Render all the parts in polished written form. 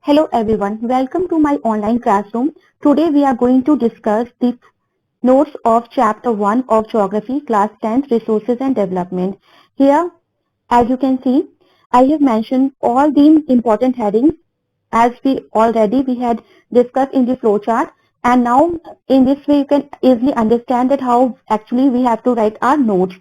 Hello everyone, welcome to my online classroom. Today we are going to discuss the notes of chapter 1 of geography class 10th resources and development. Here as you can see I have mentioned all the important headings as we had discussed in the flowchart, and now in this way you can easily understand that how actually we have to write our notes.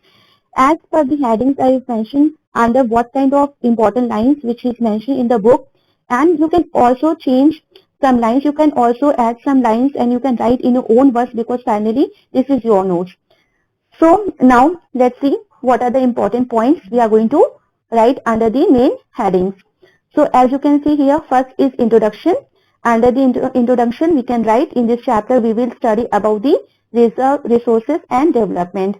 As per the headings I have mentioned under what kind of important lines which is mentioned in the book, and you can also change some lines, you can also add some lines and you can write in your own words because finally this is your notes. So now let's see what are the important points we are going to write under the main headings. So as you can see here, first is introduction. Under the introduction we can write in this chapter we will study about the resources and development.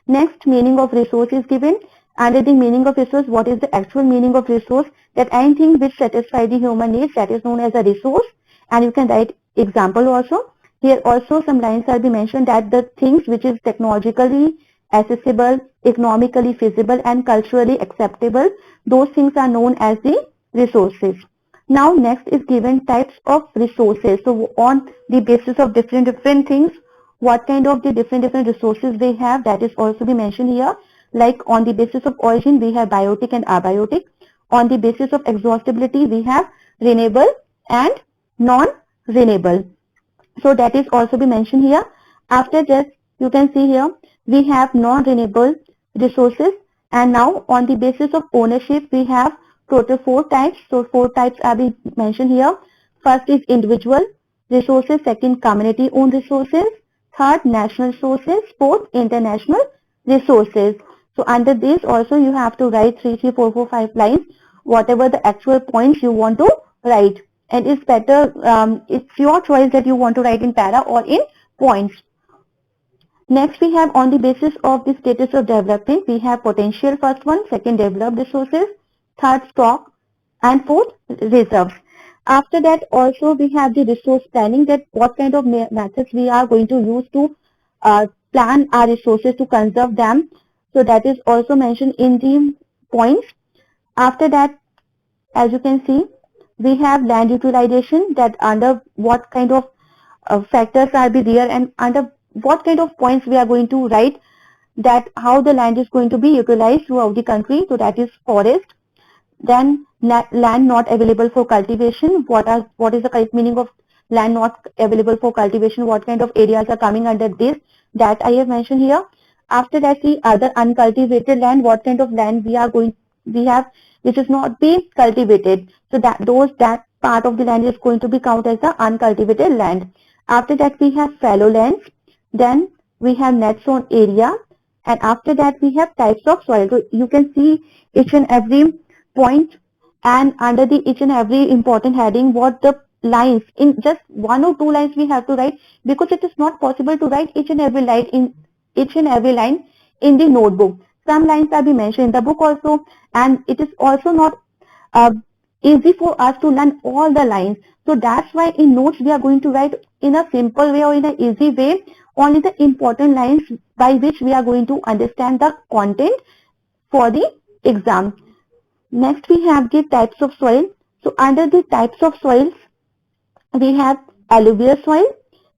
Next, meaning of resource is given. Under the meaning of resource, what is the actual meaning of resource? That anything which satisfies the human needs, that is known as a resource. And you can write example also. Here also some lines are be mentioned that the things which is technologically accessible, economically feasible and culturally acceptable, those things are known as the resources. Now next is given types of resources. So on the basis of different things, what kind of the different resources they have, that is also be mentioned here. Like on the basis of origin we have biotic and abiotic. On the basis of exhaustibility we have renewable and non-renewable. So that is also be mentioned here. After that you can see here we have non-renewable resources, and now on the basis of ownership we have total 4 types. So 4 types are be mentioned here. First is individual resources, second community owned resources, third national resources, fourth international resources. So under this also you have to write 3, 3, 4, 4, 5 lines, whatever the actual points you want to write. And it's better, it's your choice that you want to write in para or in points. Next we have on the basis of the status of development, we have potential first one, second developed resources, third stock and fourth reserves. After that also we have the resource planning, that what kind of methods we are going to use to plan our resources to conserve them. So that is also mentioned in the points. After that, as you can see, we have land utilization, that under what kind of factors are be there and under what kind of points we are going to write that how the land is going to be utilized throughout the country. So that is forest. Then land not available for cultivation. What is the correct meaning of land not available for cultivation? What kind of areas are coming under this? That I have mentioned here. After that, the other uncultivated land. What kind of land we have which is not be cultivated. So that part of the land is going to be counted as the uncultivated land. After that, we have fallow lands. Then we have net sown area, and after that we have types of soil. So you can see each and every point, and under the each and every important heading what the lines, in just 1 or 2 lines we have to write, because it is not possible to write each and every line in the notebook. Some lines are be mentioned in the book also, and it is also not easy for us to learn all the lines. So that's why in notes we are going to write in a simple way or in an easy way only the important lines by which we are going to understand the content for the exam. Next we have the types of soil. So under the types of soils we have alluvial soil,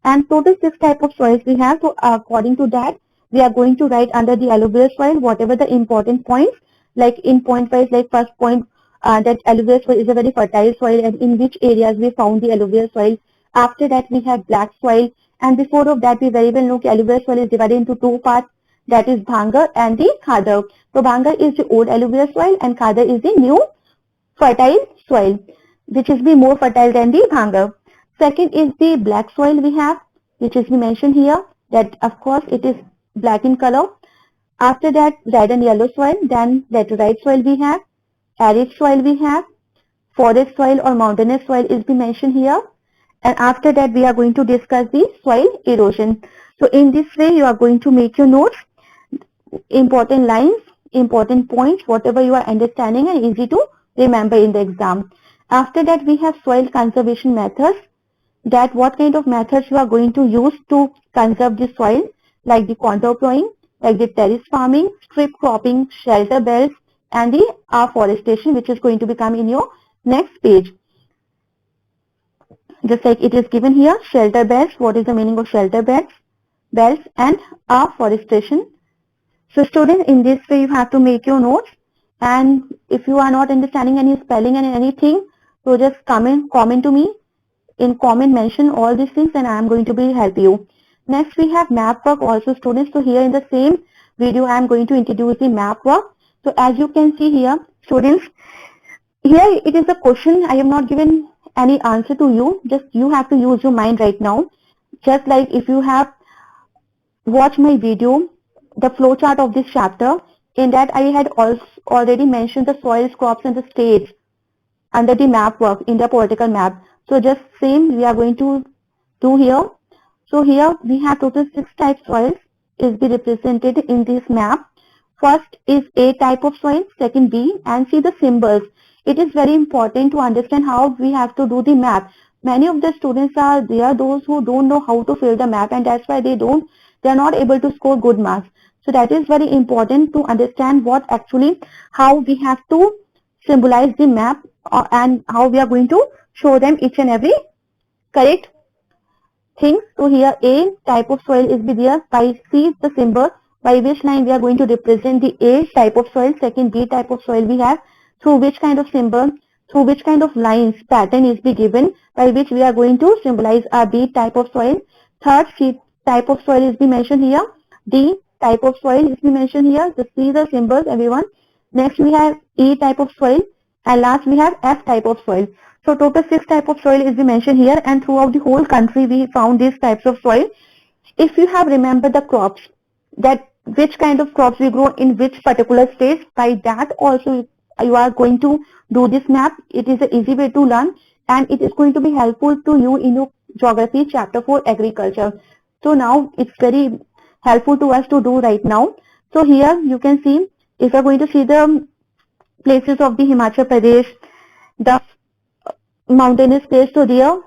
and total 6 types of soils we have. So according to that we are going to write under the alluvial soil whatever the important points, like in point wise, like first point, that alluvial soil is a very fertile soil and in which areas we found the alluvial soil. After that we have black soil, and before of that we very well know alluvial soil is divided into 2 parts, that is bhangar and the khadar. So bhangar is the old alluvial soil and khadar is the new fertile soil, which is the more fertile than the bhangar. Second is the black soil we have, which is mentioned here, that of course it is black in color. After that red and yellow soil, then laterite soil we have, arid soil we have, forest soil or mountainous soil is mentioned here, and after that we are going to discuss the soil erosion. So in this way you are going to make your notes, important lines, important points, whatever you are understanding and easy to remember in the exam. After that we have soil conservation methods, that what kind of methods you are going to use to conserve the soil, like the contour plowing, like the terrace farming, strip cropping, shelter belts and the afforestation, which is going to become in your next page. just like it is given here, shelter belts. What is the meaning of shelter belts? Belts and afforestation. So students, in this way you have to make your notes, and if you are not understanding any spelling and anything, so just comment to me in comment, mention all these things, and I am going to be help you. Next we have map work also students. So here in the same video I am going to introduce the map work. So as you can see here students, here it is a question. I have not given any answer to you, just you have to use your mind right now. Just like if you have watched my video, the flow chart of this chapter, in that I had also already mentioned the soils, crops and the states under the map work in the political map. So just same we are going to do here. So here we have total 6 types soils is be represented in this map. First is A type of soil, second B, and see the symbols. It is very important to understand how we have to do the map. Many of the students are there, those who don't know how to fill the map, and that's why they are not able to score good marks. So that is very important to understand what actually, how we have to symbolize the map and how we are going to show them each and every correct things. So here A type of soil is be there. By C the symbol by which line we are going to represent the A type of soil. Second B type of soil we have through which kind of symbol, through which kind of lines pattern is be given by which we are going to symbolize our B type of soil. Third C type of soil is be mentioned here. D type of soil is be mentioned here. Just see the symbols everyone. Next we have E type of soil, and last we have F type of soil. So total 6 type of soil is mentioned here, and throughout the whole country we found these types of soil. If you have remembered the crops, that which kind of crops we grow in which particular state, by that also you are going to do this map. It is an easy way to learn, and it is going to be helpful to you in your geography chapter 4 agriculture. So now it's very helpful to us to do right now. So here you can see, if you are going to see the places of the Himachal Pradesh, the mountainous place, so there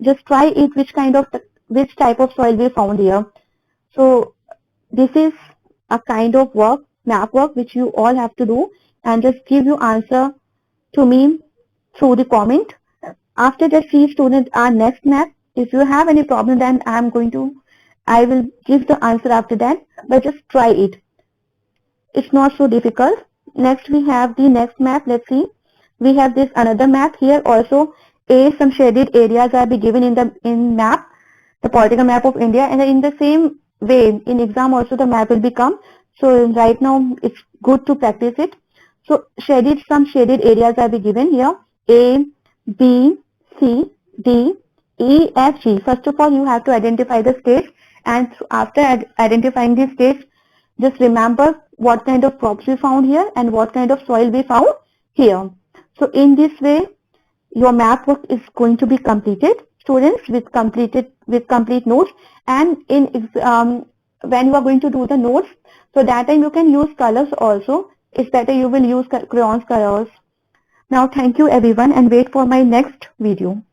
just try it which type of soil we found here. So this is a kind of work, map work, which you all have to do, and just give your answer to me through the comment. After that, see students our next map. If you have any problem, then I will give the answer after that, but just try it. It's not so difficult. Next we have the next map. Let's see. We have this another map here also. Some shaded areas are be given in map, the political map of India, and in the same way in exam also the map will become. So right now it's good to practice it. So some shaded areas are be given here. A, B, C, D, E, F, G. First of all, you have to identify the states, and after identifying the states, just remember what kind of crops we found here and what kind of soil we found here. So in this way, your map work is going to be completed, students, with complete notes. And in when you are going to do the notes, so that time you can use colors also. It's better you will use crayons colors. Now thank you everyone, and wait for my next video.